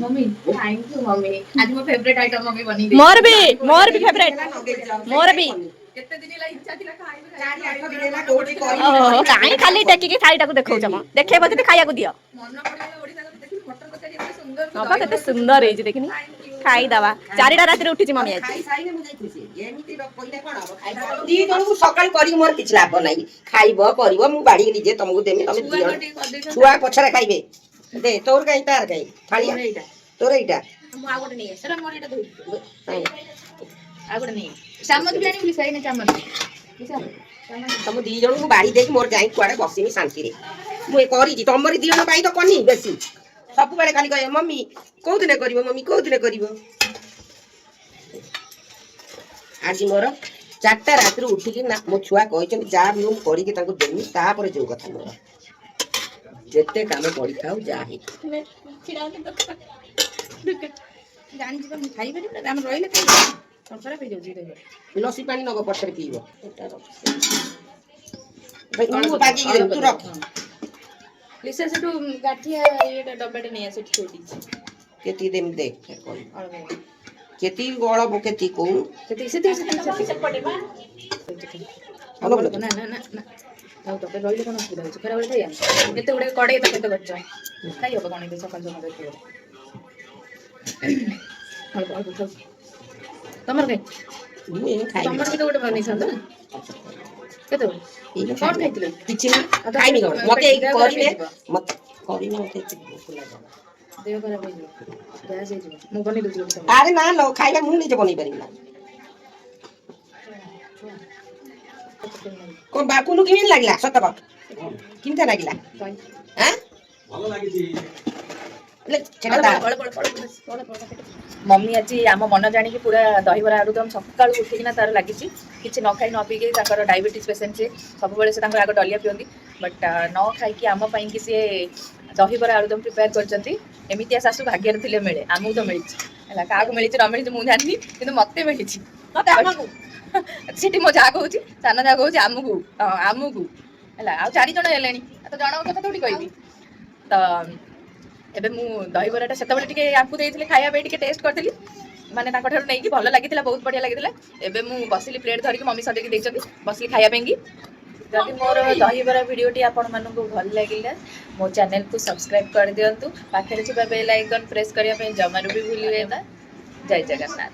Mummy thank you mummy आज मो favourite item mummy बनी दे मोर भी फेवरेट मोर भी केते दिन ला इच्छा थिला खाइबे 4-8 दिन ହେଲା କୋଉଠି ओहो काहे खाली टेकी थाली टाକୁ देखौछ म देखेबो जति खाइया को दियो मन पड़े ओडिसा को देखि मटर तरकारी एते सुंदर बाबा केते सुंदर हेजी देखिनी खाई दवा 4टा रात रे उठिची मम्मी आज ଖାଇ ସାଇନେ ମୁଁ ଯାଇ ଖୁସି ଏମିତି କହିଲେ କଣ ହବ ଖାଇ ଦି ଜଣକୁ ସକାଳ କରି ମୋର କିଛି ଲାଭ ନାହିଁ ଖାଇବ କରିବ ମୁଁ ବାଡି ନିଜେ ତମକୁ ଦେମି ତମେ ଦି ଜଣ ଛୁଆ ପଛରେ ଖାଇବେ ଦେ ତୋର କାଇଁ ତାର କାଇଁ ଥାଳିଆ ତୋର ଏଇଟା ମୁଁ ଆଉ ଗୋଟେ ନେଇ ସେଟା ମୋର ଏଟା ଧୋଇ ଆଉ ଗୋଟେ ନେଇ ଚାମଚ ବି ଆଣିବି ସେଇନେ ଚାମଚ ତମ ଦି ଜଣକୁ ବାଡି ଦେଇକି ମୋର ଯାଇ କୁଆଡେ ବସିନି ଶାନ୍ତିରେ ମୁଁ ଏ କରିଛି ତମରି ଦି ଜଣ ପାଇଁ ତ କନି ବେଶୀ ସବୁବେଳେ ଖାଲି କହିବେ ମମ୍ମି କୋଉଦିନ କରିବ ମମ୍ମି କୋଉଦିନ କରିବ ଆଜି ମୋର 4ଟା ରାତିରୁ ଉଠିକି ନା ମୋ ଛୁଆ କହିଛନ୍ତି ଯାହା ବି ମୁଁ କରିକି ତାଙ୍କୁ ଦେମି ତାପରେ ଯୋଉ କଥା ମୋର ଯେତେ କାମ ପଡିଥାଉ ଯାହା ହେଇ ଜାଣିଛି ତ ମୁଁ ଖାଇପାରିବି ନା ଆମେ ରହିଲେ ଖାଇବି ଖରାପ ହେଇଯାଉଛି ଲସି ପାଣି ନବ ପଛରେ ପିଇବ ମୁଁ ବାଗିକି ତୁ ରଖ ଲିସା ସେଠୁ ଗାଠିଆ ଏଟା ଡବାଟେ ନେଇ ଆସି ଥୋଇ ଦେଇଛି କେତି ଦେମି ଦେ କେତି ଅଳପ କେତି କହୁନୁ ନା ନା ନା ନା ଆଉ ତତେ ରହିଲେ କଣ ଅସୁବିଧା ହଉଛି ଖରାବେଳେ ଖାଇବା ଏତେ ଗୁଡେ କଡେଇ ତ କେତେ କରିଛ ଖାଇ ହବ କଣ ଏବେ ସକାଳ ସକାଳ ଅଳ୍ପ ଅଳ୍ପ ଖାଉ ତମର କାଇଁ ମୁଁ ଏଇ ଖାଇବି ତମର ବି ତ ଗୋଟେ ବନେଇଥାନ୍ତ କେତେବେଳେ କଣ ଖାଇଥିଲେ କିଛି ନା ଖାଇନି କଣ ମତେ ଏଇ କରିଲେ ମତେ କରିନି ମତେ ଭୋକ ଲାଗେ ଦେହ ଖରାପ ହେଇଯିବ ଗ୍ୟାସ୍ ହେଇଯିବ ମୁଁ ବନେଇ ଦଉଛି ଗୋଟେ ଆରେ ନା ନ ଖାଇବା ମୁଁ ନିଜେ ବନେଇ ପାରିବି ନା କଣ ବାକୁଲୁ କେମିତି ଲାଗିଲା ସତ କହ କେମିତି ଲାଗିଲା ଆଁ ଭଲ ଲାଗିଛି मम्मी आज आम मन जाणी पूरा दहीबरा आलुदम सकाळू उठिकिना तार लगी किसी न खाई न पीके डायबिटीज पेसेंट से सब आग डलिया पिंदी बट न खाई आम कि सी दहीबरा आलुदम प्रिपेयर करमती शाशु भाग्य थे मिले आमको तो मिली क्या मिली न मिली मुझे जानी कि मत मिली मो जा कह सान जा कह आमको आमको है 4 जन है तो जन कथा थोड़ी कहबी तो एबे मु दहीबराटा से आपको देती खाया टेस्ट करी माने नहीं भल लगी बहुत बढ़िया लगी एबे मु बसिली प्लेट धरिक मम्मी सजेकी देखते बसिली खायापी जदि मोर दहीबरा भिडियोटी आपण मानक भल लगे मो चैनल को सब्सक्राइब कर दिंतु पाखे थी बेल आइकन प्रेस करने जमारू भी भूलिए ना जय जगन्नाथ।